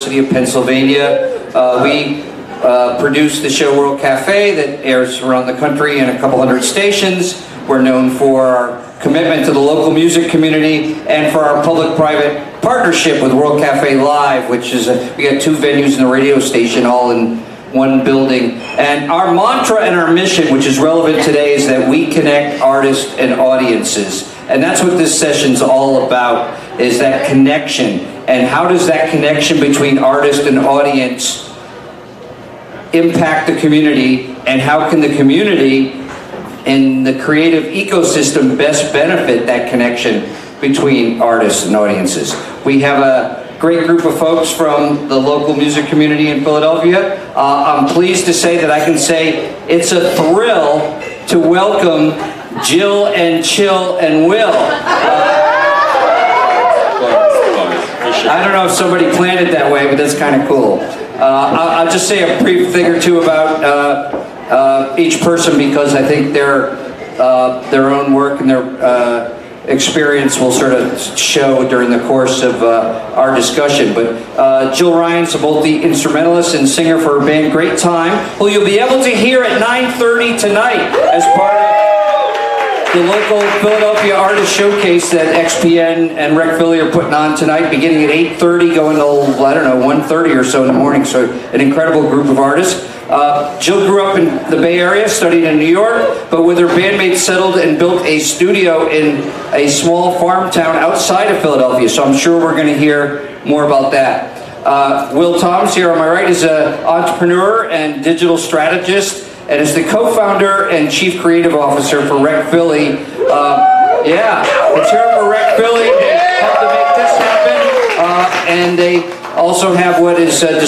University of Pennsylvania. We produce the show World Cafe that airs around the country in a couple hundred stations. We're known for our commitment to the local music community and for our public-private partnership with World Cafe Live, which is, we got 2 venues and a radio station all in one building. And our mantra and our mission, which is relevant today, is that we connect artists and audiences. And that's what this session's all about, is that connection. And how does that connection between artist and audience impact the community, and how can the community and the creative ecosystem best benefit that connection between artists and audiences? We have a great group of folks from the local music community in Philadelphia. I'm pleased to say that I can say it's a thrill to welcome Jill and Chill and Will. I don't know if somebody planned it that way, but that's kind of cool. I'll just say a brief thing or two about each person, because I think their own work and their experience will sort of show during the course of our discussion. But Jill Ryan's a multi-instrumentalist and singer for her band Great Time, who you'll be able to hear at 9:30 tonight as part of the local Philadelphia Artist Showcase that XPN and Rec Philly are putting on tonight, beginning at 8:30, going till, I don't know, 1:30 or so in the morning. So an incredible group of artists. Jill grew up in the Bay Area, studied in New York, but with her bandmates settled and built a studio in a small farm town outside of Philadelphia. So I'm sure we're going to hear more about that. Will Toms, here on my right, is an entrepreneur and digital strategist, and is the co-founder and chief creative officer for Rec Philly. Yeah, let's hear it for Rec Philly. They helped to make this happen. And they also have what is been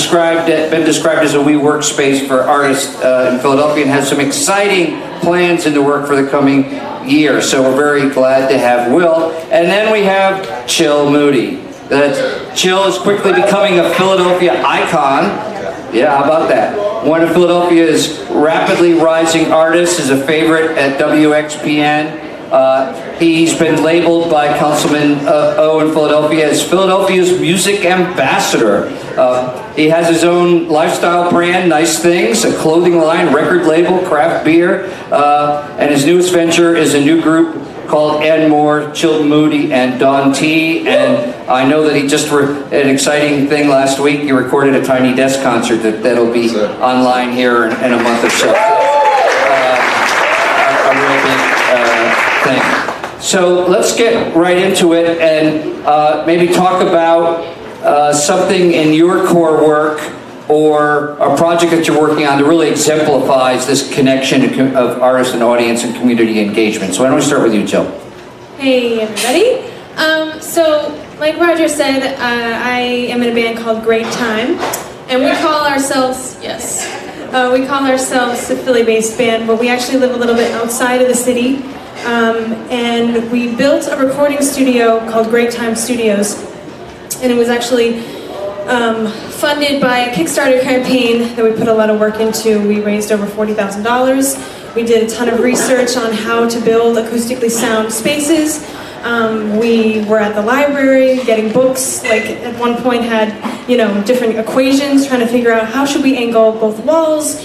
described as a WeWork space for artists in Philadelphia, and has some exciting plans in the work for the coming year. So we're very glad to have Will. And then we have Chill Moody. Chill is quickly becoming a Philadelphia icon. Yeah, how about that? One of Philadelphia's rapidly rising artists, is a favorite at WXPN. He's been labeled by Councilman O in Philadelphia as Philadelphia's music ambassador. He has his own lifestyle brand, Nice Things, a clothing line, record label, craft beer, and his newest venture is a new group called And More, Chill Moody and Don T. And I know that he just an exciting thing last week. He recorded a Tiny Desk concert that'll be online here in a month or so. A real big thing. So let's get right into it and maybe talk about something in your core work or a project that you're working on that really exemplifies this connection of artist and audience and community engagement. So why don't we start with you, Jill? Hey, everybody. So, like Roger said, I am in a band called Great Time, and we call ourselves, we call ourselves a Philly-based band, but we actually live a little bit outside of the city. And we built a recording studio called Great Time Studios, and it was actually funded by a Kickstarter campaign that we put a lot of work into. We raised over $40,000. We did a ton of research on how to build acoustically sound spaces. We were at the library getting books, like at one point had, different equations, trying to figure out how should we angle both walls,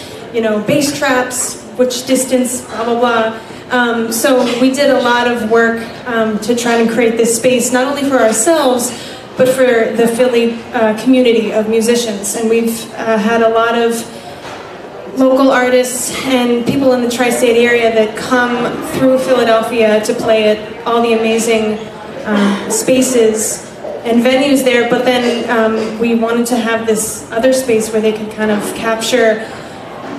bass traps, which distance, blah, blah, blah. So we did a lot of work to try to create this space, not only for ourselves, but for the Philly community of musicians. And we've had a lot of local artists and people in the tri-state area that come through Philadelphia to play at all the amazing spaces and venues there. But then we wanted to have this other space where they could kind of capture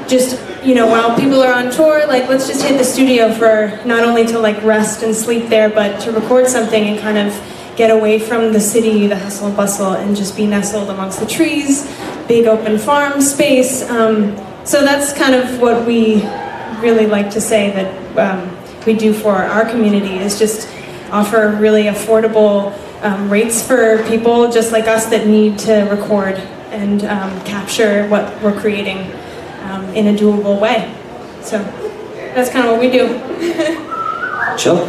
just, while people are on tour, like, let's just hit the studio for not only to like rest and sleep there, but to record something and kind of get away from the city, the hustle and bustle, and just be nestled amongst the trees, big open farm space. So that's kind of what we really like to say that we do for our community, is just offer really affordable rates for people just like us that need to record and capture what we're creating in a doable way. So that's kind of what we do. Chill.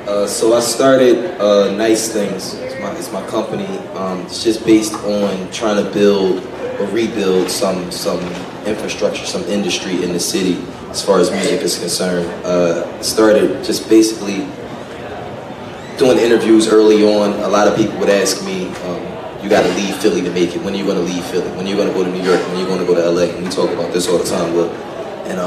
So I started Nice Things. It's my company. It's just based on trying to build or rebuild some infrastructure, some industry in the city as far as music is concerned. Started just basically doing interviews early on. A lot of people would ask me, you got to leave Philly to make it. When are you going to leave Philly? When are you going to go to New York? When are you going to go to LA? And we talk about this all the time, Will. And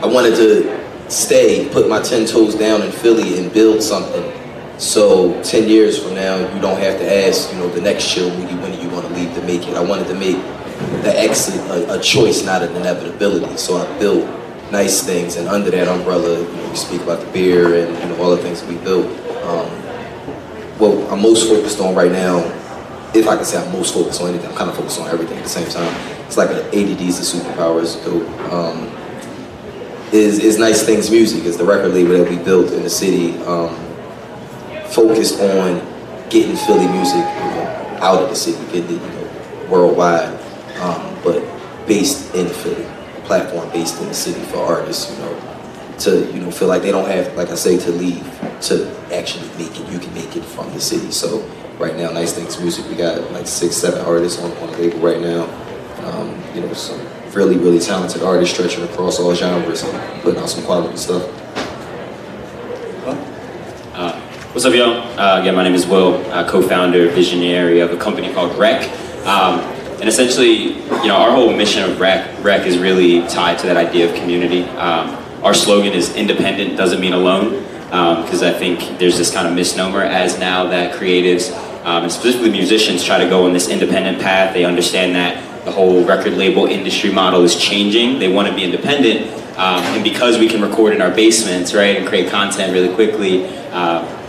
I wanted to stay, put my 10 toes down in Philly and build something. So 10 years from now, you don't have to ask, the next chill meeting, when are you going to leave to make it? I wanted to make the exit a choice, not an inevitability. So I built Nice Things, and under that umbrella, we speak about the beer and all the things we built. What I'm most focused on right now, if I can say I'm most focused on anything, I'm kind of focused on everything at the same time. It's like an ADD's the superpowers. Is Nice Things Music, is the record label that we built in the city, focused on getting Philly music out of the city, getting it worldwide, but based in Philly, a platform based in the city for artists, to feel like they don't have, like I say, to leave to actually make it. You can make it from the city. So right now, Nice Things Music, we got like 6-7 artists on the label right now. Some really, really talented artists stretching across all genres and putting out some quality stuff. What's up, y'all? Again, my name is Will, co-founder, visionary of a company called REC. And essentially, our whole mission of REC is really tied to that idea of community. Our slogan is independent doesn't mean alone, because I think there's this kind of misnomer as now that creatives, and specifically musicians, try to go on this independent path. They understand that the whole record label industry model is changing. They want to be independent, and because we can record in our basements, right, and create content really quickly,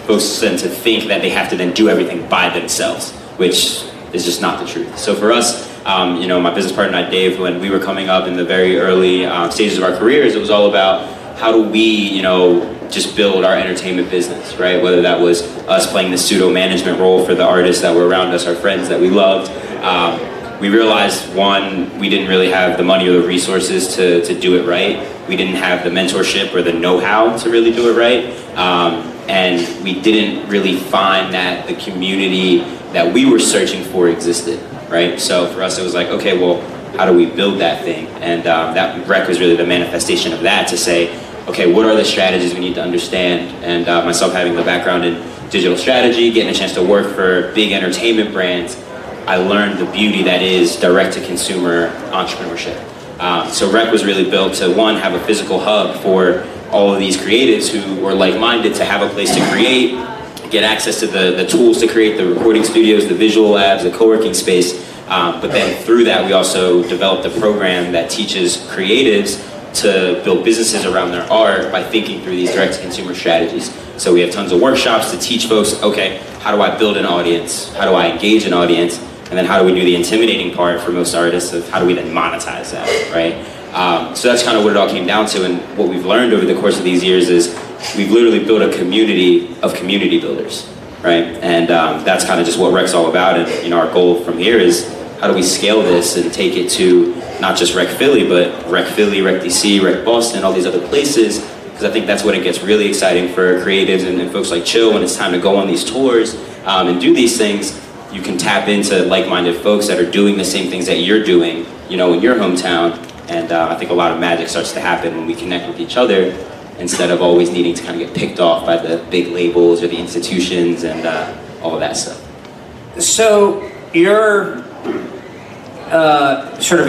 folks tend to think that they have to then do everything by themselves, which is just not the truth. So for us, my business partner and I, Dave, when we were coming up in the very early stages of our careers, it was all about how do we, just build our entertainment business, right? Whether that was us playing the pseudo management role for the artists that were around us, our friends that we loved. We realized, one, we didn't really have the money or the resources to do it right. We didn't have the mentorship or the know-how to really do it right. And we didn't really find that the community that we were searching for existed, right? So for us, it was like, okay, well, how do we build that thing? And that REC was really the manifestation of that, to say, okay, what are the strategies we need to understand? And myself having the background in digital strategy, getting a chance to work for big entertainment brands, I learned the beauty that is direct-to-consumer entrepreneurship. So REC was really built to, one, have a physical hub for all of these creatives who were like-minded to have a place to create, get access to the tools to create, the recording studios, the visual labs, the co-working space. But then through that, we also developed a program that teaches creatives to build businesses around their art by thinking through these direct-to-consumer strategies. So we have tons of workshops to teach folks, okay, how do I build an audience? How do I engage an audience? And then how do we do the intimidating part for most artists of how do we then monetize that, right? So that's kind of what it all came down to, and what we've learned over the course of these years is we've literally built a community of community builders, right? And that's kind of just what REC's all about, and our goal from here is how do we scale this and take it to not just REC Philly, but REC Philly, REC DC, REC Boston, all these other places, because I think that's when it gets really exciting for creatives and folks like Chill when it's time to go on these tours and do these things. You can tap into like-minded folks that are doing the same things that you're doing, in your hometown, and I think a lot of magic starts to happen when we connect with each other instead of always needing to kind of get picked off by the big labels or the institutions and all of that stuff. So you're sort of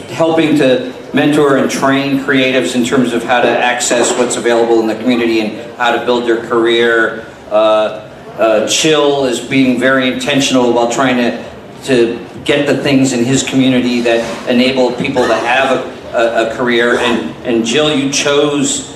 helping to mentor and train creatives in terms of how to access what's available in the community and how to build their career. Chill is being very intentional while trying to get the things in his community that enable people to have a career. And Jill, you chose,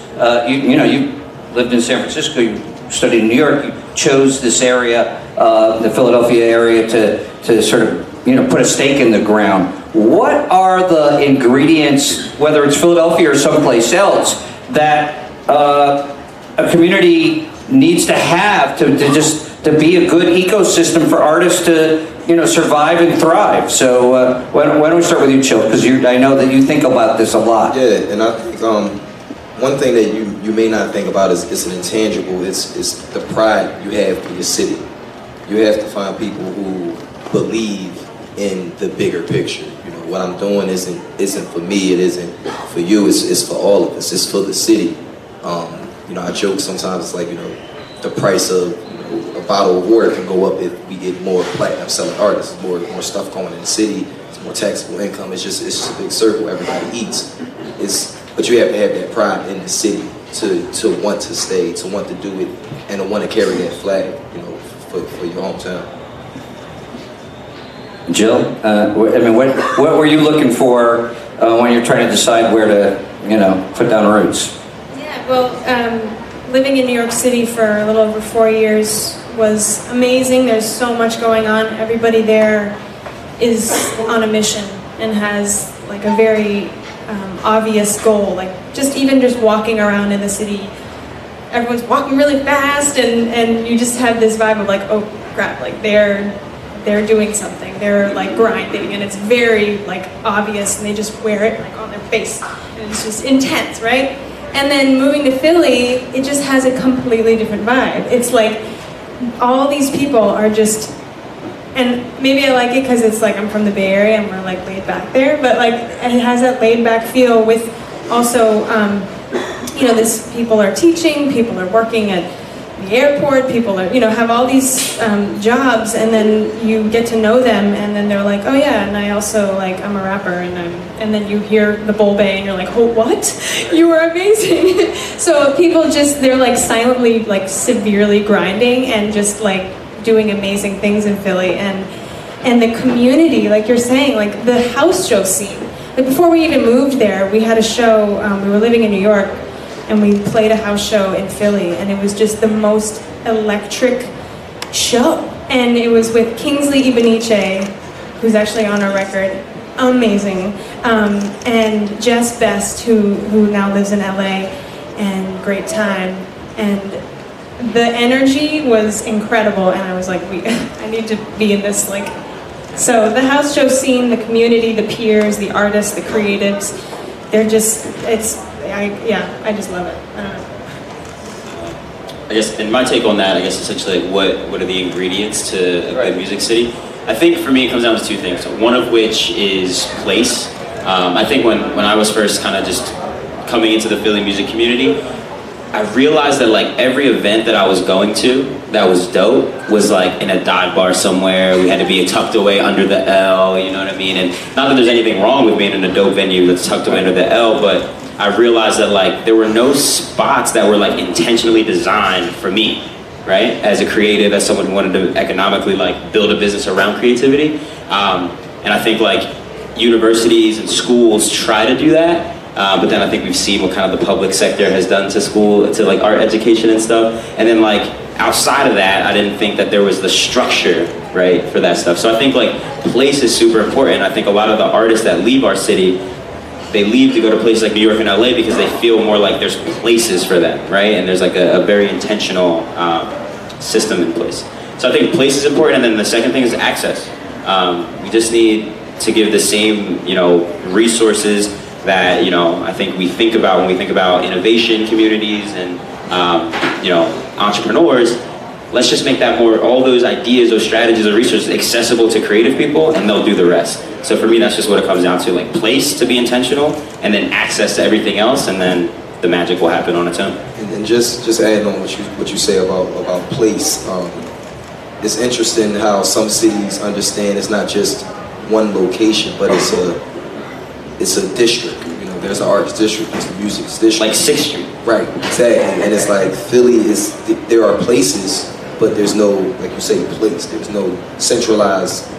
you lived in San Francisco, you studied in New York, you chose this area, the Philadelphia area, to sort of put a stake in the ground. What are the ingredients, whether it's Philadelphia or someplace else, that a community needs to have to be a good ecosystem for artists to survive and thrive? So why don't we start with you, Chill, because I know that you think about this a lot. Yeah, and I think one thing that you may not think about is it's an intangible. It's the pride you have for your city. You have to find people who believe in the bigger picture. You know, what I'm doing isn't for me. It isn't for you. It's for all of us. It's for the city. You know, I joke sometimes. It's like, you know, the price of a bottle of water can go up if we get more platinum selling artists. More stuff going in the city. It's more taxable income. It's just a big circle. Everybody eats. But you have to have that pride in the city to want to stay, to want to do it, and to want to carry that flag, you know, for your hometown. Jill, I mean, what were you looking for when you're trying to decide where to, you know, put down roots? Yeah, well, living in New York City for a little over 4 years was amazing. There's so much going on. Everybody there is on a mission and has like a very obvious goal. Like just walking around in the city, everyone's walking really fast, and you just have this vibe of like, oh crap, like they're doing something. They're like grinding, and it's very like obvious, and they just wear it like on their face, and it's just intense, right? And then moving to Philly, it just has a completely different vibe. It's like all these people are just, and maybe I like it because it's like I'm from the Bay Area and we're like laid back there, but like it has that laid back feel with also, you know, people are teaching, people are working at the airport, people are, you know, have all these jobs, and then you get to know them, and then they're like, oh yeah, and I also like, I'm a rapper, and then you hear the bull bay and you're like, oh what? You were amazing. So people they're like silently, like severely grinding and just like doing amazing things in Philly, and the community, like you're saying, like the house show scene. Like before we even moved there, we had a show, we were living in New York, and we played a house show in Philly, and it was just the most electric show. And it was with Kingsley Ibeniche, who's actually on our record, amazing, and Jess Best, who now lives in LA, and Great Time, and the energy was incredible, and I was like, I need to be in this, like, so the house show scene, the community, the peers, the artists, the creatives, they're just, I just love it. I don't know. I guess, and my take on that, I guess essentially like what are the ingredients to a good music city? I think for me it comes down to two things. One of which is place. I think when I was first kind of just coming into the Philly music community, I realized that like every event that I was going to that was dope was like in a dive bar somewhere. We had to be tucked away under the L, you know what I mean? And not that there's anything wrong with being in a dope venue that's tucked away under the L, but I realized that like there were no spots that were like intentionally designed for me, right? As a creative, as someone who wanted to economically like build a business around creativity. And I think like universities and schools try to do that. But then I think we've seen what kind of the public sector has done to school, to like art education and stuff. And then like outside of that, I didn't think that there was the structure, right, for that stuff. So I think like place is super important. I think a lot of the artists that leave our city, they leave to go to places like New York and LA because they feel more like there's places for them, right? And there's like a very intentional system in place. So I think place is important. And then the second thing is access. We just need to give the same, you know, resources that, you know, I think we think about when we think about innovation communities and, you know, entrepreneurs. Let's just make that more, all those ideas, those strategies, those resources accessible to creative people, and they'll do the rest. So for me, that's just what it comes down to, like place to be intentional, and then access to everything else, and then the magic will happen on its own. And just adding on what you say about place, it's interesting how some cities understand it's not just one location, but it's a district. You know, there's an arts district, there's the music district. Like 6th Street. Right, exactly. And it's like Philly there are places, but there's no, like you say, place. There's no centralized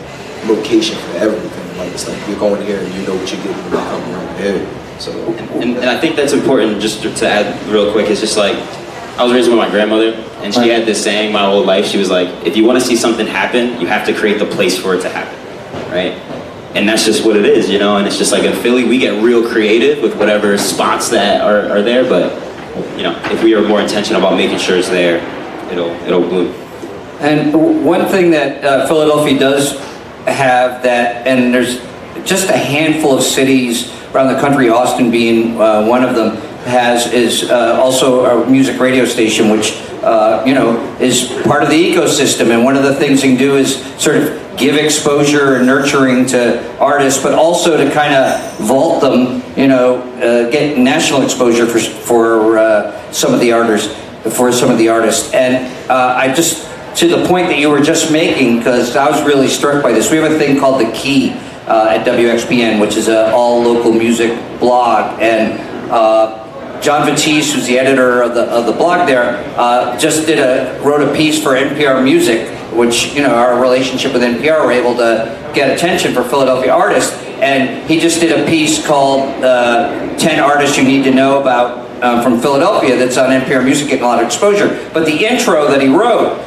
location for everything. Like it's like you're going here and you know what you're getting when you come around here. So. And I think that's important. Just to add real quick, it's just like I was raised with my grandmother, and she had this saying my whole life. She was like, if you want to see something happen, you have to create the place for it to happen, right? And that's just what it is, you know. And it's just like in Philly, we get real creative with whatever spots that are there, but you know, if we are more intentional about making sure it's there, it'll bloom. And one thing that Philadelphia does have that, and there's just a handful of cities around the country, Austin being one of them, is also a music radio station, which you know, is part of the ecosystem. And one of the things you can do is sort of give exposure and nurturing to artists, but also to kind of vault them, you know, get national exposure for some of the artists. And I just, to the point that you were just making, because I was really struck by this, we have a thing called The Key at WXPN, which is an all local music blog, and John Batiste, who's the editor of the blog there, just wrote a piece for NPR Music, which, you know, our relationship with NPR, were able to get attention for Philadelphia artists, and he just did a piece called 10 Artists You Need to Know About from Philadelphia, that's on NPR Music, getting a lot of exposure. But the intro that he wrote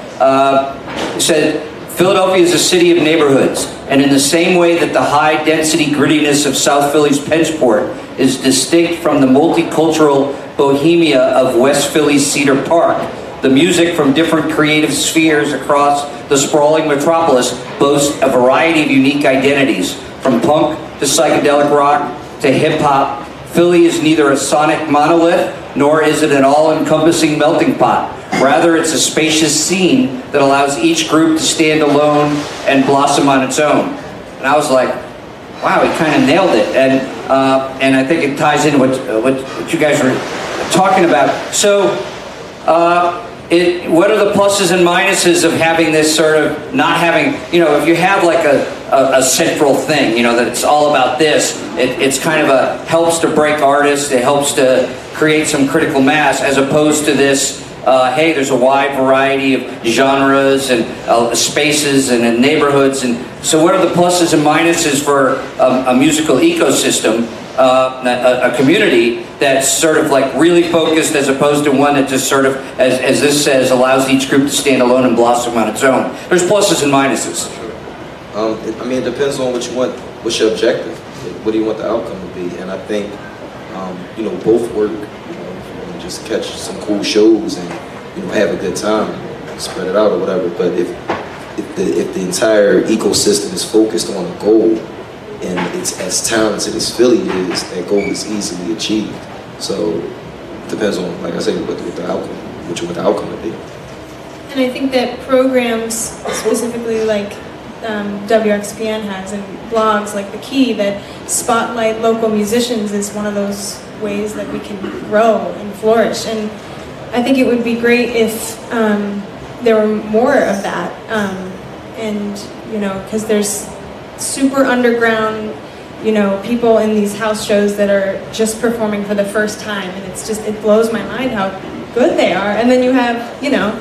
said, Philadelphia is a city of neighborhoods, and in the same way that the high-density grittiness of South Philly's Pensport is distinct from the multicultural bohemia of West Philly's Cedar Park, the music from different creative spheres across the sprawling metropolis boasts a variety of unique identities, from punk to psychedelic rock to hip-hop. Philly is neither a sonic monolith, nor is it an all-encompassing melting pot. Rather, it's a spacious scene that allows each group to stand alone and blossom on its own. And I was like, wow, he kind of nailed it. And I think it ties in what you guys were talking about. So, what are the pluses and minuses of having this sort of, not having, you know, if you have like a central thing, you know, that it's all about this, it's kind of helps to break artists, it helps to create some critical mass, as opposed to this, hey, there's a wide variety of genres and spaces and neighborhoods. And so what are the pluses and minuses for a musical ecosystem, a community that's sort of like really focused, as opposed to one that just sort of, as this says, allows each group to stand alone and blossom on its own? There's pluses and minuses. I mean, it depends on what you want, what's your objective, what do you want the outcome to be, and I think, you know, both work. Just catch some cool shows and, you know, have a good time, spread it out or whatever. But if the entire ecosystem is focused on a goal, and it's as talented as Philly is, that goal is easily achieved. So it depends on, like I say, what the outcome, what you want the outcome to be. And I think that programs, specifically like WXPN has, and blogs like The Key, that spotlight local musicians, is one of those ways that we can grow and flourish. And I think it would be great if there were more of that. And, you know, because there's super underground, you know, people in these house shows that are just performing for the first time, and it's just, it blows my mind how good they are. And then you have, you know,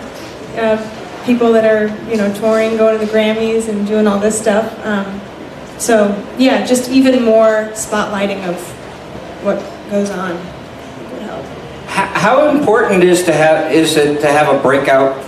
people that are, you know, touring, going to the Grammys and doing all this stuff. So yeah, just even more spotlighting of what goes on would help. How important is it to have a breakout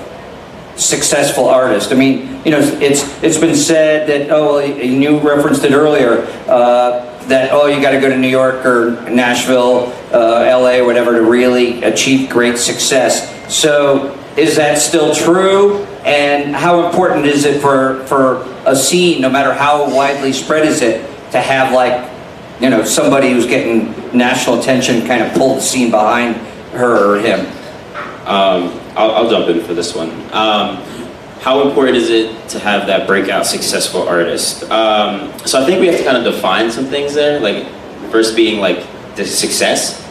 successful artist? I mean, you know, it's been said that, oh, you referenced it earlier, that, oh, you got to go to New York or Nashville, LA, whatever, to really achieve great success. So is that still true? And how important is it for a scene, no matter how widely spread is it, to have, like, you know, somebody who's getting national attention kind of pull the scene behind her or him? I'll jump in for this one. How important is it to have that breakout successful artist? So I think we have to kind of define some things there. Like, first being like the success.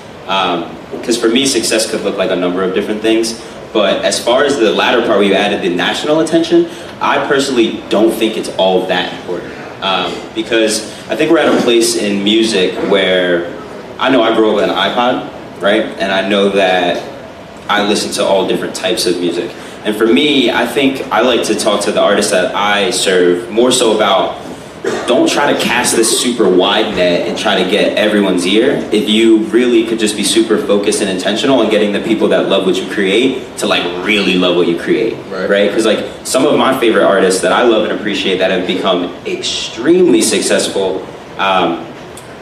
Because for me, success could look like a number of different things. But as far as the latter part where you added the national attention, I personally don't think it's all that important. Because I think we're at a place in music where, I know I grew up with an iPod, right? And I know that I listen to all different types of music. And for me, I think I like to talk to the artists that I serve more so about, don't try to cast this super wide net and try to get everyone's ear. If you really could just be super focused and intentional on getting the people that love what you create to like really love what you create, right? Because like some of my favorite artists that I love and appreciate that have become extremely successful,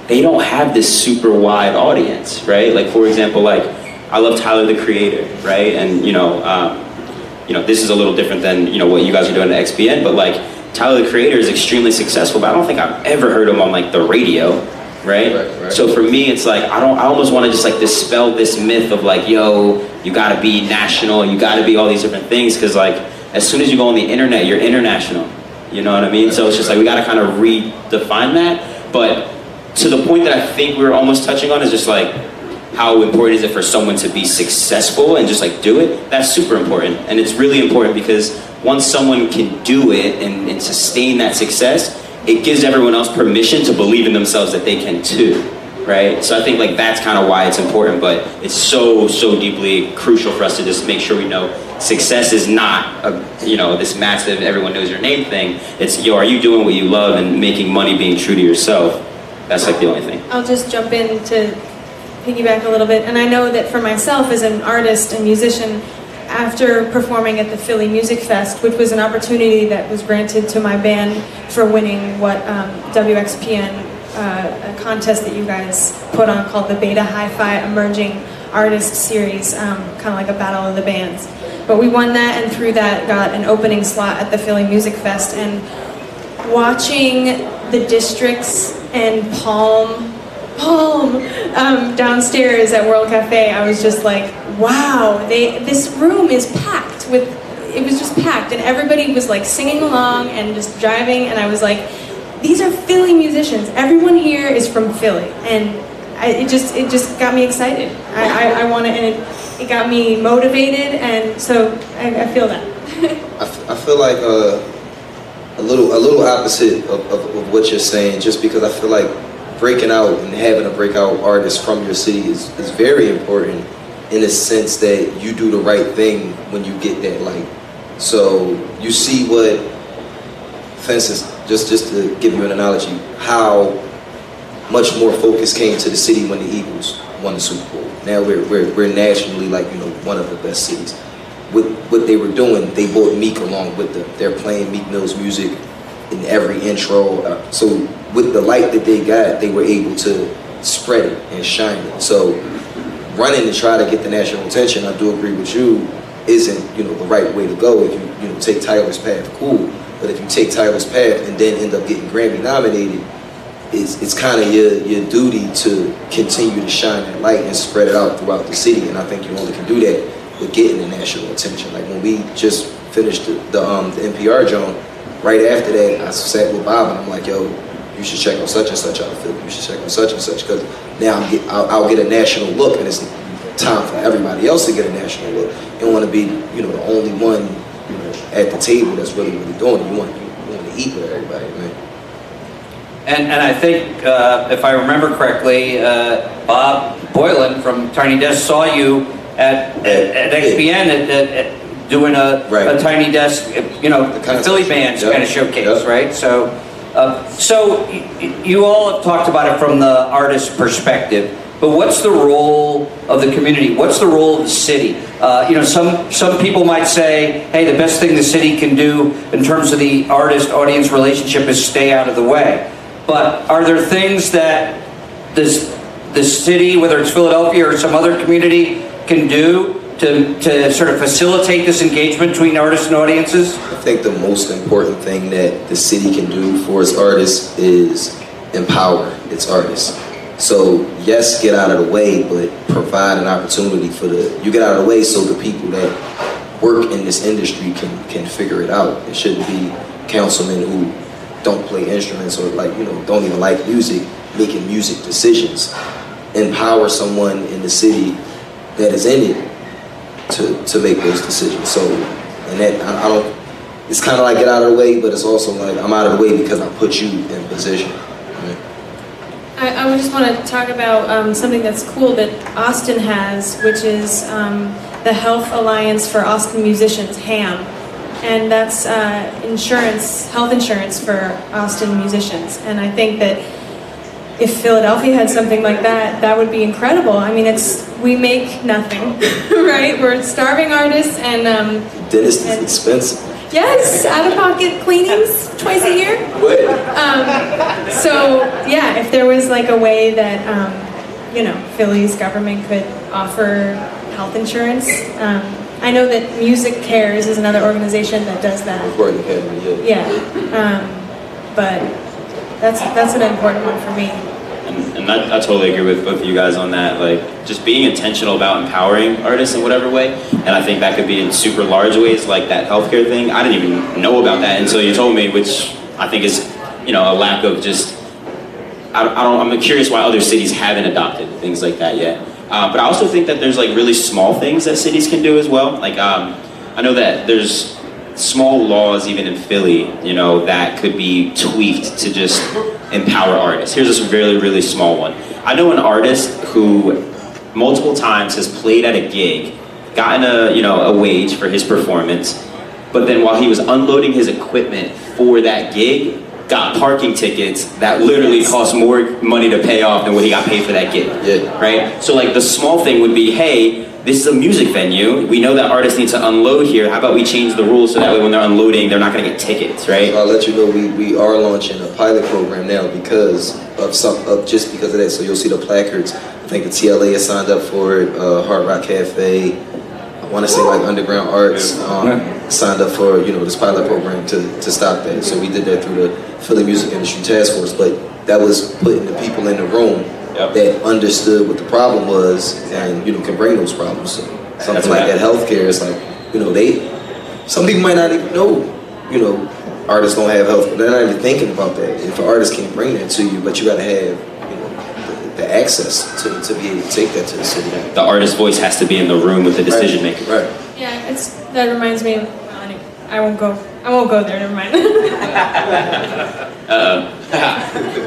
they don't have this super wide audience, right? Like for example, like I love Tyler the Creator, right? And you know, this is a little different than what you guys are doing at XPN, but like Tyler the Creator is extremely successful, but I don't think I've ever heard him on like the radio, right? So for me, it's like, I almost want to just like dispel this myth of like, yo, you gotta be national, you gotta be all these different things, because like, as soon as you go on the internet, you're international. You know what I mean? So it's just like, we gotta kind of redefine that. But to the point that I think we were almost touching on is just like, how important is it for someone to be successful and just like do it? That's super important. And it's really important because once someone can do it and sustain that success, it gives everyone else permission to believe in themselves that they can too, right? So I think like that's kind of why it's important, but it's so deeply crucial for us to just make sure we know success is not this massive everyone knows your name thing. It's, yo, are you doing what you love and making money being true to yourself? That's like the only thing. I'll just jump in to piggyback a little bit, and I know that for myself as an artist and musician, after performing at the Philly Music Fest, which was an opportunity that was granted to my band for winning what WXPN, a contest that you guys put on called the Beta Hi-Fi Emerging Artist Series, kind of like a battle of the bands. But we won that, and through that got an opening slot at the Philly Music Fest, and watching the districts and Palm downstairs at World Cafe, I was just like, wow, this room is packed with, it was just packed, and everybody was like singing along and just driving, and I was like, these are Philly musicians. Everyone here is from Philly, and it just got me excited. I want to, and it got me motivated, and so I feel that. I feel like a little opposite of what you're saying, just because I feel like breaking out and having a breakout artist from your city is very important, in the sense that you do the right thing when you get that light. So you see what, for instance, just to give you an analogy, how much more focus came to the city when the Eagles won the Super Bowl. Now we're nationally like, one of the best cities. With what they were doing, they brought Meek along with them. They're playing Meek Mill's music in every intro. So with the light that they got, they were able to spread it and shine it. So running to try to get the national attention, I do agree with you, isn't the right way to go. If you take Tyler's path, cool. But if you take Tyler's path and then end up getting Grammy nominated, it's kind of your duty to continue to shine that light and spread it out throughout the city. And I think you only can do that with getting the national attention. Like when we just finished the NPR joint, right after that, I sat with Bob and I'm like, yo, you should check on such and such out of Philly. You should check on such and such, because now I'll get a national look, and it's time for everybody else to get a national look. You don't want to be, the only one, at the table that's really doing it. You want to eat with everybody, man. And I think, if I remember correctly, Bob Boylan from Tiny Desk saw you at XPN doing a Tiny Desk, the Philly bands kind of showcase, right? So you all have talked about it from the artist perspective, but what's the role of the community? What's the role of the city? Some people might say, hey, the best thing the city can do in terms of the artist-audience relationship is stay out of the way. But are there things that the city, whether it's Philadelphia or some other community, can do to sort of facilitate this engagement between artists and audiences? I think the most important thing that the city can do for its artists is empower its artists. So yes, get out of the way, but provide an opportunity for you get out of the way so the people that work in this industry can figure it out. It shouldn't be councilmen who don't play instruments or don't even like music making music decisions. Empower someone in the city that is in it to make those decisions. So, and that I don't. It's kind of like get out of the way, but it's also like I'm out of the way because I put you in position. I would just want to talk about something that's cool that Austin has, which is the Health Alliance for Austin Musicians, HAM, and that's health insurance for Austin musicians. And I think that if Philadelphia had something like that, that would be incredible. I mean, we make nothing, right? We're starving artists, and dentist is expensive. Yes, out-of-pocket cleanings twice a year. So yeah, if there was like a way that Philly's government could offer health insurance. I know that Music Cares is another organization that does that. Yeah, but that's an important one for me. And and I totally agree with both of you guys on that. Like, just being intentional about empowering artists in whatever way, and I think that could be in super large ways, like that healthcare thing. I didn't even know about that until you told me, which I think is, you know, a lack of just. I'm curious why other cities haven't adopted things like that yet. But I also think that there's like really small things that cities can do as well. Like, I know that there's small laws even in Philly, you know, that could be tweaked to just empower artists. Here's a really, really small one. I know an artist who multiple times has played at a gig, gotten a wage for his performance, but then while he was unloading his equipment for that gig, got parking tickets that literally cost more money to pay off than what he got paid for that gig. Yeah. Right? So like the small thing would be, hey, this is a music venue. We know that artists need to unload here. How about we change the rules so that way when they're unloading, they're not going to get tickets, right? So I'll let you know we are launching a pilot program now because of just because of that. So you'll see the placards. I think the TLA has signed up for it. Hard Rock Cafe. I want to say like Underground Arts signed up for this pilot program to stop that. So we did that through the Philly Music Industry Task Force, but that was putting the people in the room that understood what the problem was and can bring those problems. So something like that healthcare is like some people might not even know artists don't have health, they're not even thinking about that. If an artist can't bring that to you, but you got to have the access to be able to take that to the city. The artist's voice has to be in the room with the decision maker. Right. Yeah, that reminds me of, I won't go there, never mind.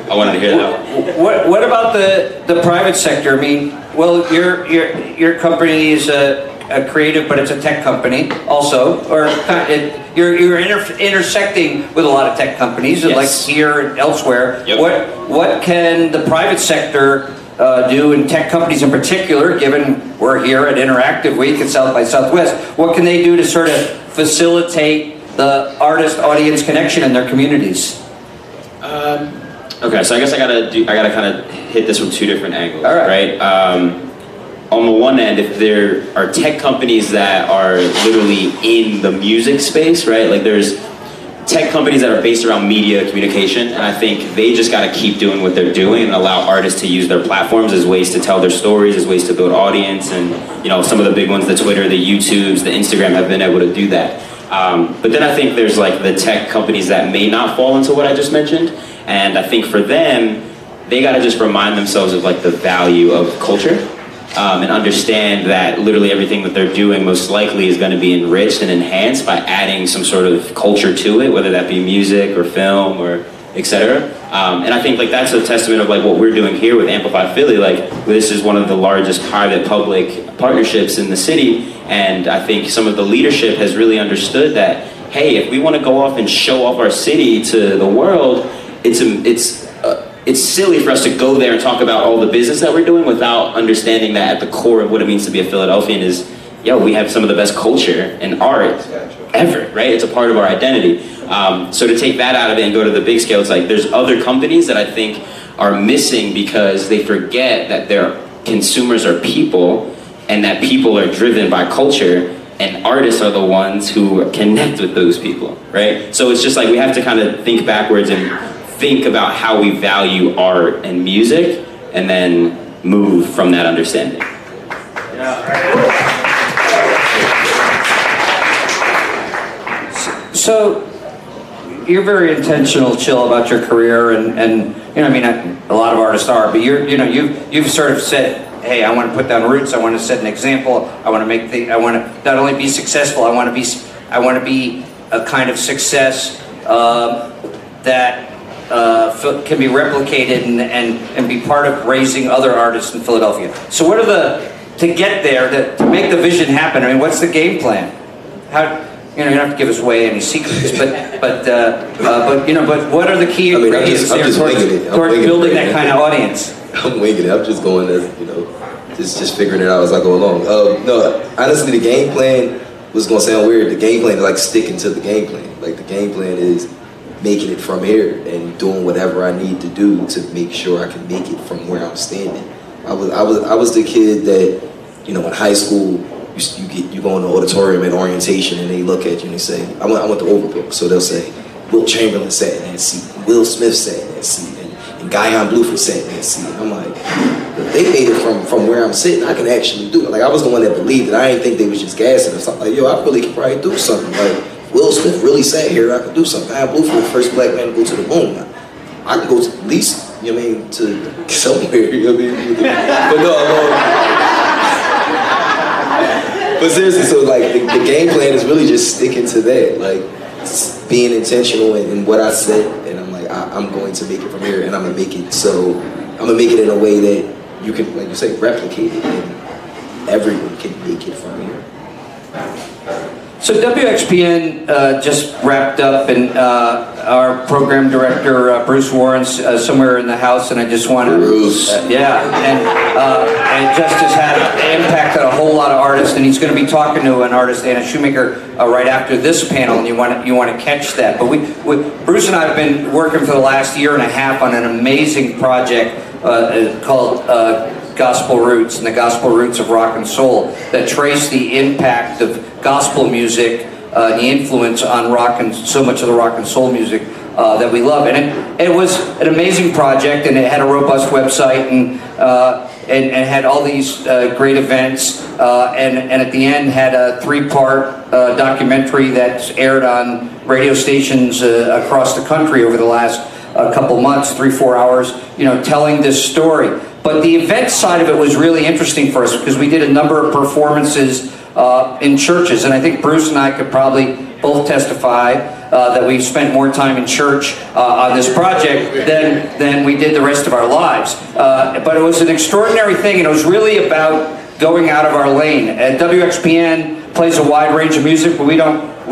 I wanted to hear that. What about the private sector? I mean, well, your company is a creative, but it's a tech company also, or you're intersecting with a lot of tech companies, like here and elsewhere. Yep. What can the private sector do, and tech companies in particular, given we're here at Interactive Week at South by Southwest, what can they do to sort of facilitate the artist-audience connection in their communities? Okay, so I guess I gotta kind of hit this from two different angles. All right. On the one end, if there are tech companies that are literally in the music space, right? Like there's tech companies that are based around media communication, and I think they just got to keep doing what they're doing and allow artists to use their platforms as ways to tell their stories, as ways to build audience, and some of the big ones, the Twitter, the YouTubes, the Instagram, have been able to do that. But then I think there's like the tech companies that may not fall into what I just mentioned, and I think for them, they got to just remind themselves of like the value of culture. And understand that literally everything that they're doing most likely is going to be enriched and enhanced by adding some sort of culture to it, whether that be music or film or etc. And I think like that's a testament of like what we're doing here with Amplify Philly. Like this is one of the largest private-public partnerships in the city, and I think some of the leadership has really understood that, hey, if we want to go off and show off our city to the world, it's silly for us to go there and talk about all the business that we're doing without understanding that at the core of what it means to be a Philadelphian is, we have some of the best culture and art ever, right? It's a part of our identity. So to take that out of it and go to the big scale, it's like there's other companies that I think are missing because they forget that their consumers are people and that people are driven by culture, and artists are the ones who connect with those people, right? So it's just like we have to kind of think backwards and think about how we value art and music, and then move from that understanding. So you're very intentional, Chill, about your career, and a lot of artists are, but you've sort of said, hey, I want to put down roots. I want to set an example. I want to not only be successful. I want to be a kind of success that can be replicated and be part of raising other artists in Philadelphia. So what are to get there, to make the vision happen, I mean, what's the game plan? You don't have to give us away any secrets, but what are the key ingredients toward building that kind of audience? I'm winging it. I'm just going just figuring it out as I go along. No, honestly, the game plan was going to sound weird. The game plan is like sticking to the game plan. Like the game plan is making it from here and doing whatever I need to do to make sure I can make it from where I'm standing. I was the kid that, in high school, you go in the auditorium at orientation and they look at you and they say, I went to Overbrook, so they'll say, Will Chamberlain sat in that seat, Will Smith sat in that seat, and and Guyon Blueford sat in that seat. I'm like, if they made it from where I'm sitting, I can actually do it. Like, I was the one that believed it. I didn't think they was just gassing us. I'm like, yo, I really could probably do something. Like, Will Smith really sat here, I could do something. Guyon Blueford, the first black man to go to the moon. I can go to at least, you know what I mean, to somewhere, you know what I mean? But no, but seriously, so like the game plan is really just sticking to that, like being intentional in what I said, and I'm like, I'm going to make it from here, and I'm gonna make it so, I'm gonna make it in a way that you can, like you say, replicate it, and everyone can make it from here. So WXPN just wrapped up, and our program director, Bruce Warren's somewhere in the house, and I just want to... Bruce. And just has had an impact on a whole lot of artists, and he's going to be talking to an artist, Anna Shoemaker, right after this panel, and you want to catch that. But Bruce and I have been working for the last year and a half on an amazing project called Gospel Roots, and the Gospel Roots of Rock and Soul, that trace the impact of gospel music, the influence on rock and so much of the rock and soul music that we love. And it was an amazing project, and it had a robust website, and had all these great events, and at the end had a 3-part documentary that's aired on radio stations across the country over the last couple months, 3-4 hours, you know, telling this story. But the event side of it was really interesting for us because we did a number of performances in churches, and I think Bruce and I could probably both testify that we spent more time in church on this project than we did the rest of our lives. But it was an extraordinary thing, and it was really about going out of our lane. And WXPN plays a wide range of music, but we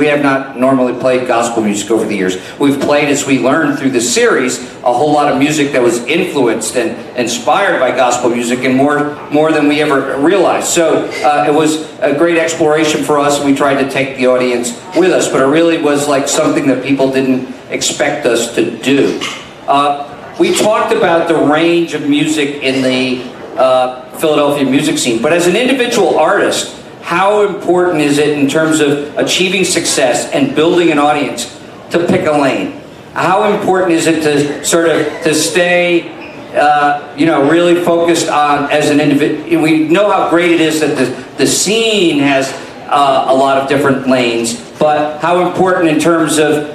have not normally played gospel music over the years. We've played, as we learned through this series, a whole lot of music that was influenced and inspired by gospel music, and more than we ever realized. So it was a great exploration for us, and we tried to take the audience with us, but it really was like something that people didn't expect us to do. We talked about the range of music in the Philadelphia music scene, but as an individual artist, how important is it in terms of achieving success and building an audience to pick a lane? How important is it to sort of to stay, you know, really focused on as an individual? We know how great it is that the scene has a lot of different lanes, but how important in terms of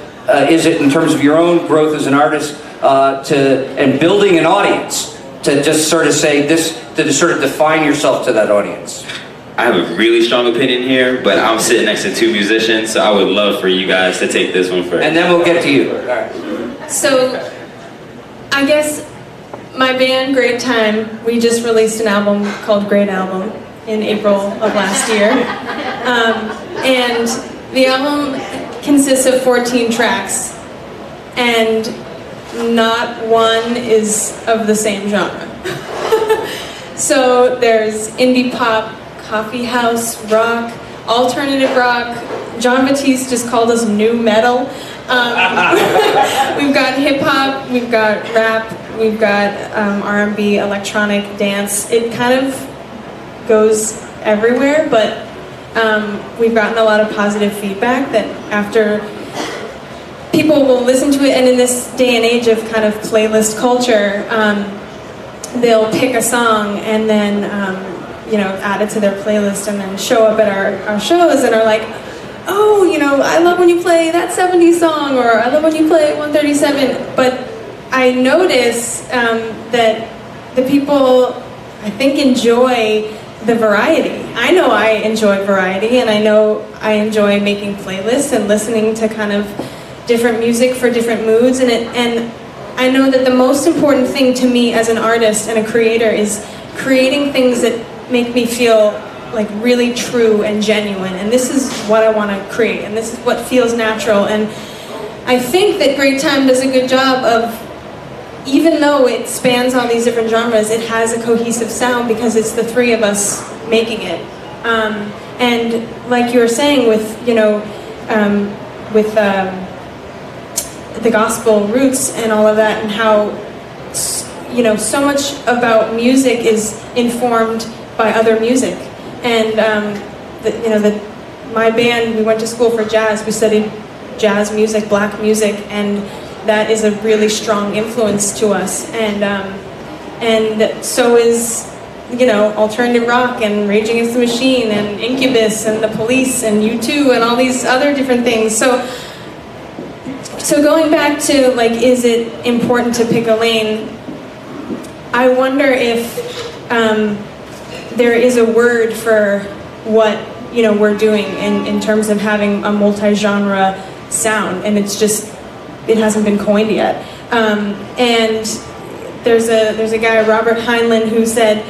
is it in terms of your own growth as an artist and building an audience to just sort of say this, to just sort of define yourself to that audience? I have a really strong opinion here, but I'm sitting next to 2 musicians, so I would love for you guys to take this one first. And then we'll get to you. All right. So, I guess my band, Great Time, we just released an album called Great Album in April of last year. And the album consists of 14 tracks, and not one is of the same genre. So there's indie pop, coffee house, rock, alternative rock. John Batiste just called us new metal. We've got hip hop, we've got rap, we've got R&B, electronic, dance. It kind of goes everywhere, but we've gotten a lot of positive feedback that after people will listen to it, and in this day and age of kind of playlist culture, they'll pick a song and then you know, add it to their playlist and then show up at our shows and are like, oh, you know, I love when you play that 70s song, or I love when you play 137. But I notice that the people, I think, enjoy the variety. I know I enjoy variety, and I know I enjoy making playlists and listening to kind of different music for different moods. And I know that the most important thing to me as an artist and a creator is creating things that make me feel like really true and genuine, and this is what I want to create, and this is what feels natural. And I think that Great Time does a good job of, even though it spans all these different genres, it has a cohesive sound because it's the 3 of us making it. And like you were saying with, you know, with the gospel roots and all of that, and how, you know, so much about music is informed by other music. And you know, my band, we went to school for jazz. We studied jazz music, black music, and that is a really strong influence to us, and so is, you know, alternative rock and Rage Against the Machine and Incubus and the Police and U2 and all these other different things. So going back to, like, is it important to pick a lane? I wonder if there is a word for what, you know, we're doing in terms of having a multi-genre sound, and it's just, it hasn't been coined yet. And there's a guy, Robert Heinlein, who said,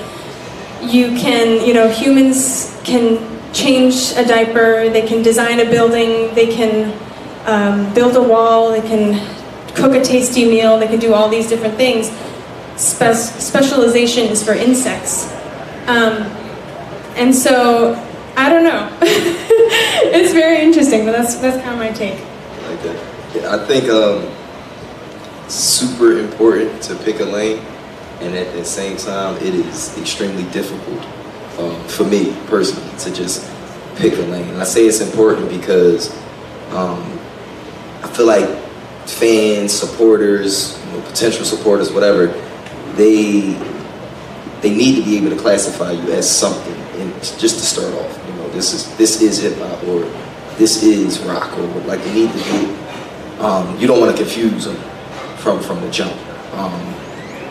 you can, you know, humans can change a diaper, they can design a building, they can build a wall, they can cook a tasty meal, they can do all these different things. Specialization is for insects. And so, I don't know. It's very interesting, but that's kind of my take. I like that. Yeah, I think it's super important to pick a lane, and at the same time, it is extremely difficult for me personally to just pick a lane. And I say it's important because I feel like fans, supporters, you know, potential supporters, whatever, they need to be able to classify you as something, and just to start off. You know, this is hip hop, or this is rock, or like, they need to be. You don't want to confuse them from the jump.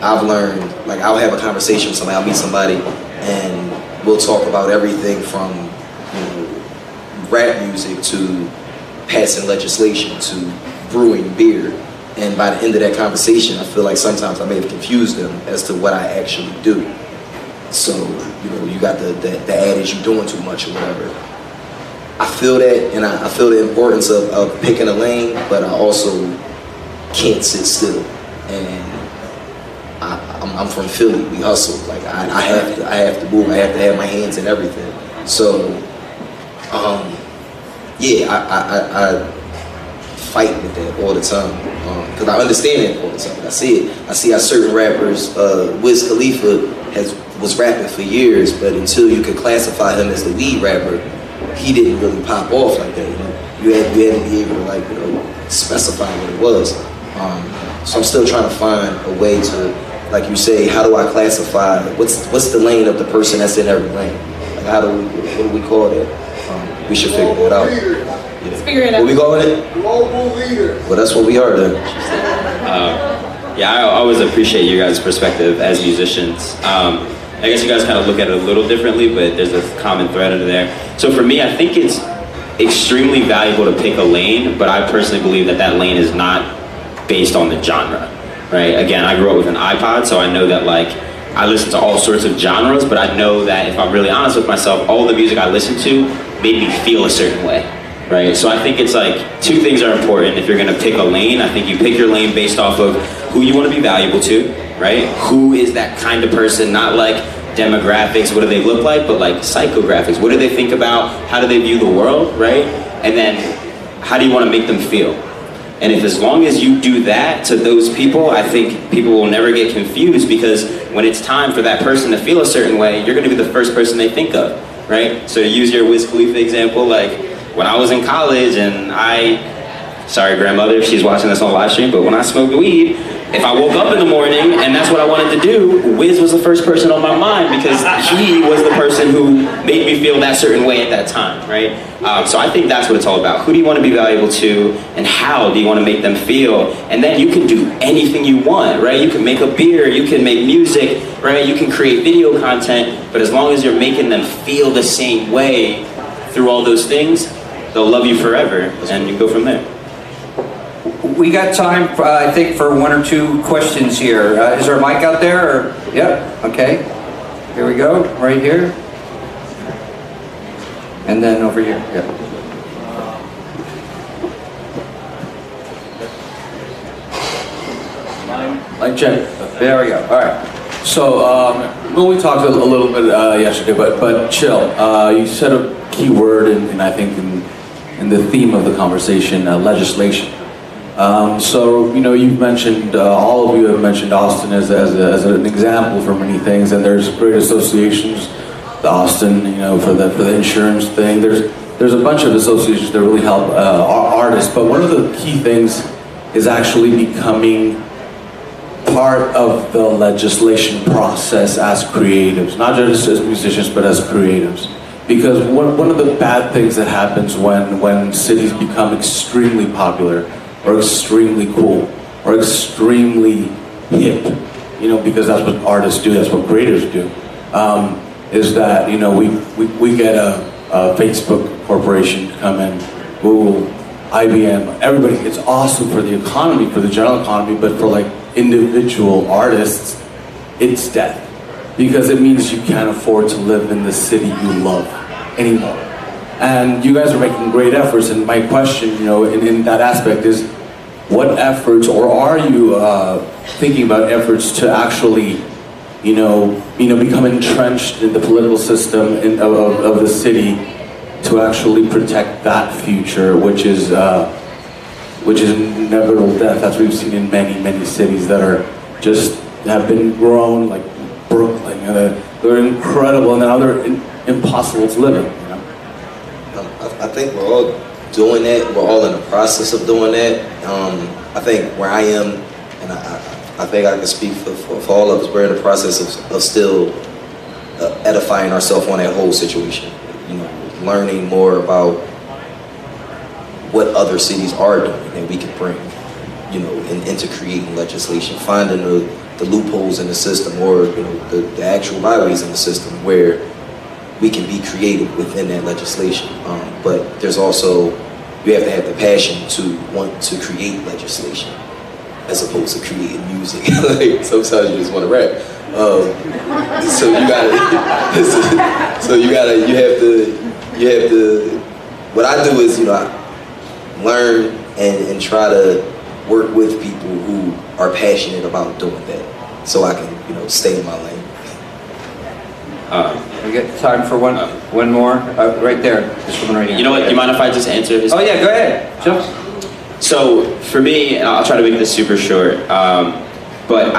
I've learned, like, I'll have a conversation with somebody, I'll meet somebody, and we'll talk about everything from, you know, rap music to passing legislation to brewing beer. And by the end of that conversation, I feel like sometimes I may have confused them as to what I actually do. So, you know, you got the adage, you're doing too much or whatever. I feel that, and I feel the importance of picking a lane, but I also can't sit still. And I'm from Philly, we hustle. Like, I have to move, I have to have my hands in everything. So, yeah, I fight with that all the time, because I understand it all the time. I see it. I see how certain rappers, Wiz Khalifa was rapping for years, but until you could classify him as the weed rapper, he didn't really pop off like that. You know, you had to be able to, like, you know, specify what it was. So I'm still trying to find a way to, like you say, how do I classify? What's the lane of the person that's in every lane? Like, what do we call that? We should figure that out. Yeah. Let's figure it out. What we calling it? Global leader. Well, that's what we are then. Yeah, I always appreciate you guys' perspective as musicians. I guess you guys kind of look at it a little differently, but there's a common thread under there. So for me, I think it's extremely valuable to pick a lane, but I personally believe that lane is not based on the genre, right? Again, I grew up with an iPod, so I know that, like, I listen to all sorts of genres, but I know that if I'm really honest with myself, all the music I listen to made me feel a certain way, right? So I think it's like, two things are important if you're gonna pick a lane. I think you pick your lane based off of who you wanna be valuable to, right? Who is that kind of person, not like demographics, what do they look like, but like psychographics, what do they think about, how do they view the world, right? And then, how do you wanna make them feel? And if, as long as you do that to those people, I think people will never get confused, because when it's time for that person to feel a certain way, you're gonna be the first person they think of, right? So to use your Wiz Khalifa example, like, when I was in college and sorry grandmother if she's watching this on live stream, but when I smoked weed, if I woke up in the morning and that's what I wanted to do, Wiz was the first person on my mind, because he was the person who made me feel that certain way at that time, right? So I think that's what it's all about. Who do you want to be valuable to, and how do you want to make them feel? And then you can do anything you want, right? You can make a beer, you can make music, right? You can create video content, but as long as you're making them feel the same way through all those things, they'll love you forever, and you go from there. We got time, I think, for one or two questions here. Is there a mic out there? Or? Yep, okay. Here we go, right here. And then over here, yep. Mic check. There we go, all right. So, when we talked a little bit yesterday, but chill. You said a key word, and I think in the theme of the conversation, legislation. So, you know, you've mentioned, all of you have mentioned Austin as an example for many things, and there's great associations. The Austin, you know, for the insurance thing. There's a bunch of associations that really help artists, but one of the key things is actually becoming part of the legislation process as creatives, not just as musicians, but as creatives. Because one of the bad things that happens when cities become extremely popular, or extremely cool, or extremely hip, because that's what artists do, that's what creators do, is that, we get a Facebook corporation come in, Google, IBM, everybody. It's awesome for the economy, for the general economy, but for like individual artists, it's death. Because it means you can't afford to live in the city you love anymore. And you guys are making great efforts, and my question, in that aspect is, what efforts, or are you thinking about efforts to actually, become entrenched in the political system of the city to actually protect that future, which is inevitable death, as we've seen in many, many cities that have been grown, like Brooklyn, and they're incredible, and now they're impossible to live in. I think we're all doing that. We're all in the process of doing that. I think where I am, and I think I can speak for all of us, we're in the process of still edifying ourselves on that whole situation. Learning more about what other cities are doing that we can bring, into creating legislation, finding the loopholes in the system, or the actual byways in the system where we can be creative within that legislation. But there's also, you have to have the passion to want to create legislation as opposed to creating music. Like, sometimes you just want to rap. You have to, what I do is, I learn and try to work with people who are passionate about doing that, so I can, stay in my lane. We got time for one more? Right there, this one right here. You know what, you mind if I just answer his? Oh yeah, go ahead. Sure. So for me, I'll try to make this super short, but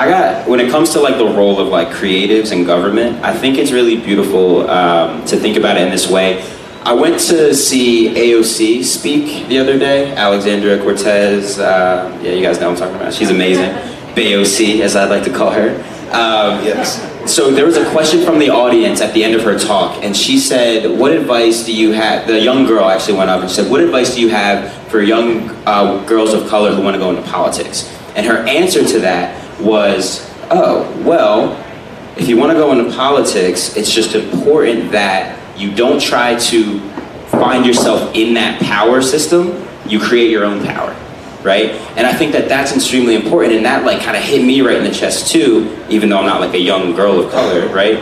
when it comes to like the role of like creatives in government, I think it's really beautiful to think about it in this way. I went to see AOC speak the other day, Alexandria Cortez, yeah, you guys know what I'm talking about, she's amazing. BAOC, as I'd like to call her. Yes. So there was a question from the audience at the end of her talk, and she said, what advice do you have, the young girl actually went up and said, what advice do you have for young girls of color who want to go into politics? And her answer to that was, oh, well, if you want to go into politics, it's just important that you don't try to find yourself in that power system, you create your own power. Right? And I think that that's extremely important, and that like kind of hit me right in the chest too, even though I'm not like a young girl of color, right?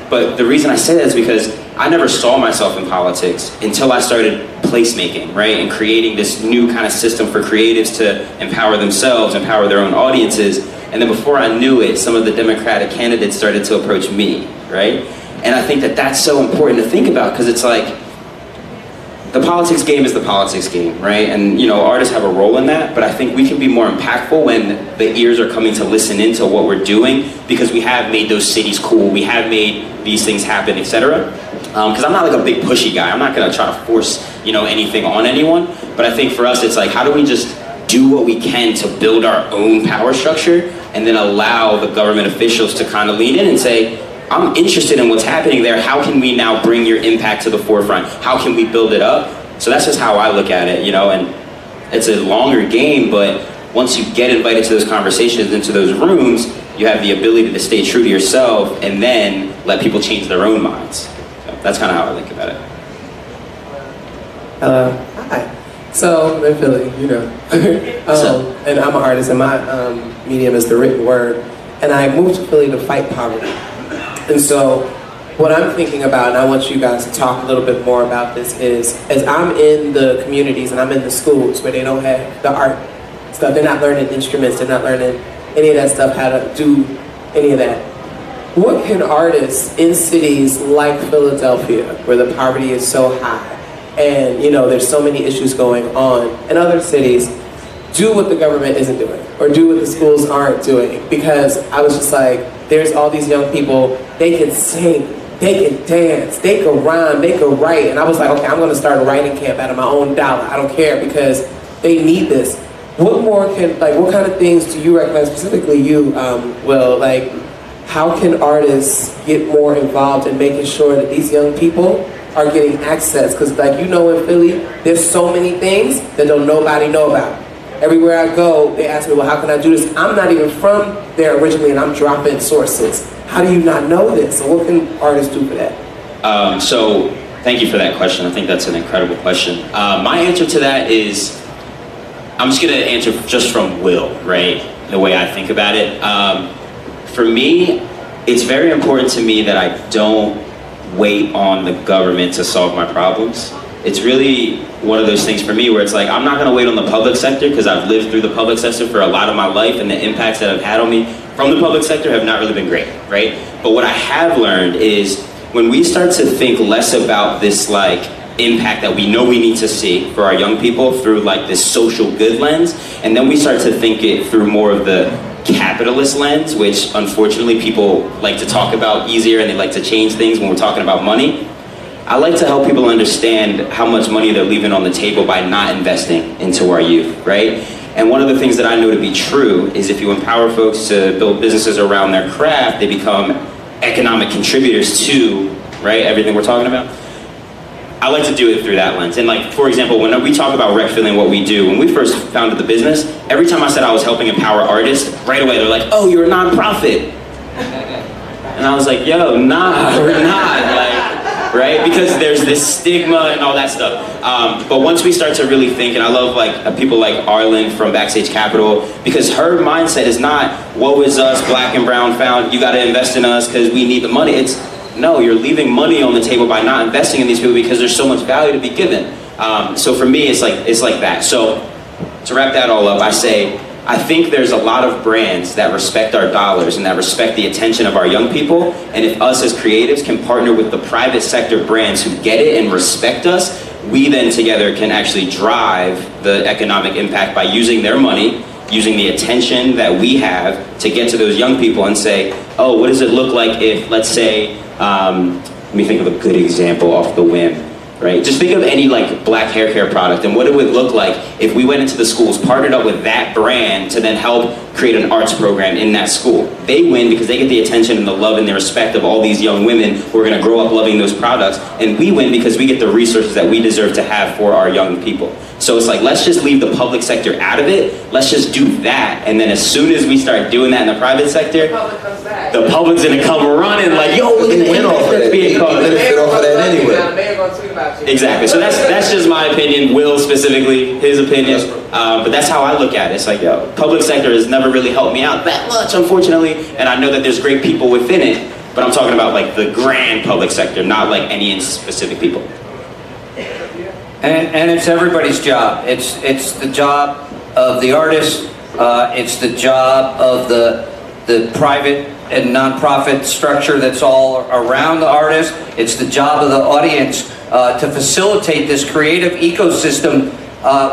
But the reason I say that is because I never saw myself in politics until I started placemaking, right? And creating this new kind of system for creatives to empower themselves, empower their own audiences. And then before I knew it, some of the Democratic candidates started to approach me, right? And I think that that's so important to think about, because it's like, the politics game is the politics game, right? And artists have a role in that, but I think we can be more impactful when the ears are coming to listen into what we're doing, because we have made those cities cool, we have made these things happen, etc. Because I'm not like a big pushy guy, I'm not gonna try to force anything on anyone, but I think for us it's like, how do we just do what we can to build our own power structure, and then allow the government officials to kind of lean in and say, I'm interested in what's happening there. How can we now bring your impact to the forefront? How can we build it up? So that's just how I look at it, and it's a longer game, but once you get invited to those conversations, into those rooms, you have the ability to stay true to yourself and then let people change their own minds. So that's kind of how I think about it. Hi. So I'm in Philly, and I'm an artist, and my medium is the written word, and I moved to Philly to fight poverty. And so what I'm thinking about, and I want you guys to talk a little bit more about this, is as I'm in the communities and I'm in the schools where they don't have the art stuff, they're not learning instruments, they're not learning any of that stuff, how to do any of that. What can artists in cities like Philadelphia, where the poverty is so high, and there's so many issues going on, and other cities, do what the government isn't doing, or do what the schools aren't doing? Because I was just like, there's all these young people, they can sing, they can dance, they can rhyme, they can write. And I was like, okay, I'm gonna start a writing camp out of my own dollar. I don't care, because they need this. what more can, like, what kind of things do you recommend, specifically you, Will, like, how can artists get more involved in making sure that these young people are getting access? Because, like, you know, in Philly, there's so many things that don't nobody know about. Everywhere I go, they ask me, well, how can I do this? I'm not even from there originally, and I'm dropping sources. How do you not know this? So what can artists do for that? So thank you for that question. I think that's an incredible question. My answer to that is, I'm just gonna answer just from Will, right? The way I think about it. For me, it's very important to me that I don't wait on the government to solve my problems. It's really one of those things for me where it's like, I'm not gonna wait on the public sector because I've lived through the public sector for a lot of my life, and the impacts that I've had on me from the public sector have not really been great, right? But what I have learned is when we start to think less about this like impact that we know we need to see for our young people through like this social good lens, and then we start to think it through more of the capitalist lens, which unfortunately people like to talk about easier, and they like to change things when we're talking about money. I like to help people understand how much money they're leaving on the table by not investing into our youth, right? And one of the things that I know to be true is if you empower folks to build businesses around their craft, they become economic contributors to, right, everything we're talking about. I like to do it through that lens. And like, for example, when we talk about Rec Philly and what we do, when we first founded the business, every time I said I was helping empower artists, right away they're like, oh, you're a nonprofit. And I was like, yo, nah, we're not. Like, right? Because there's this stigma and all that stuff. But once we start to really think, and I love like people like Arlen from Backstage Capital, because her mindset is not, woe is us, black and brown found, you gotta invest in us because we need the money. It's, no, you're leaving money on the table by not investing in these people because there's so much value to be given. So for me, it's like that. So to wrap that all up, I say, I think there's a lot of brands that respect our dollars and that respect the attention of our young people. And if us as creatives can partner with the private sector brands who get it and respect us, we then together can actually drive the economic impact by using their money, using the attention that we have to get to those young people and say, oh, what does it look like if, let's say, let me think of a good example off the whim. Right? Just think of any like black hair care product and what it would look like if we went into the schools, partnered up with that brand to then help create an arts program in that school. They win because they get the attention and the love and the respect of all these young women who are going to grow up loving those products, and we win because we get the resources that we deserve to have for our young people. So it's like, let's just leave the public sector out of it. Let's just do that, and then as soon as we start doing that in the private sector, the public's going to come running like, yo, look at the impact that's being caused. Benefit off of that anyway. Exactly. So that's just my opinion. Will specifically, his opinion. But that's how I look at it. It's like, yo, public sector has never really helped me out that much, unfortunately. And I know that there's great people within it, but I'm talking about like the grand public sector, not like any specific people. And it's everybody's job. It's the job of the artist. It's the job of the private and nonprofit structure that's all around the artist. It's the job of the audience to facilitate this creative ecosystem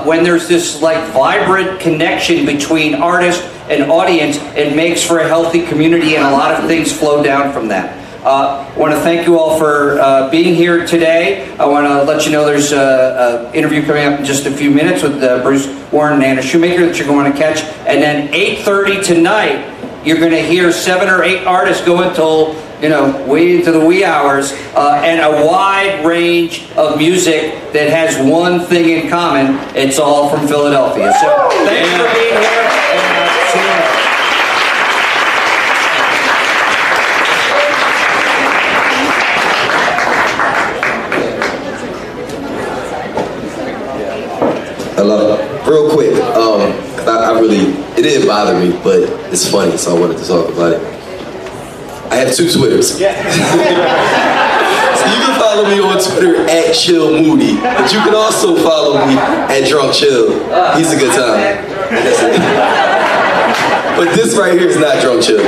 when there's this like vibrant connection between artist and audience. It makes for a healthy community, and a lot of things flow down from that. I want to thank you all for being here today. I want to let you know there's an interview coming up in just a few minutes with Bruce Warren and Anna Shoemaker that you're going to catch. And then 8:30 tonight, you're going to hear 7 or 8 artists go until, you know, way into the wee hours, and a wide range of music that has one thing in common. It's all from Philadelphia. So thanks for being here. And, see you later. Hello. Real quick, I really, it didn't bother me, but it's funny, so I wanted to talk about it. I have 2 Twitters. Yeah. So you can follow me on Twitter at Chill Moody, but you can also follow me at Drunk Chill. He's a good time. But this right here is not Drunk Chill.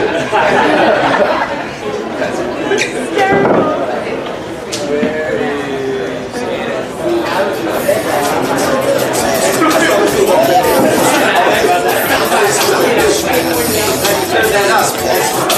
Turn that up.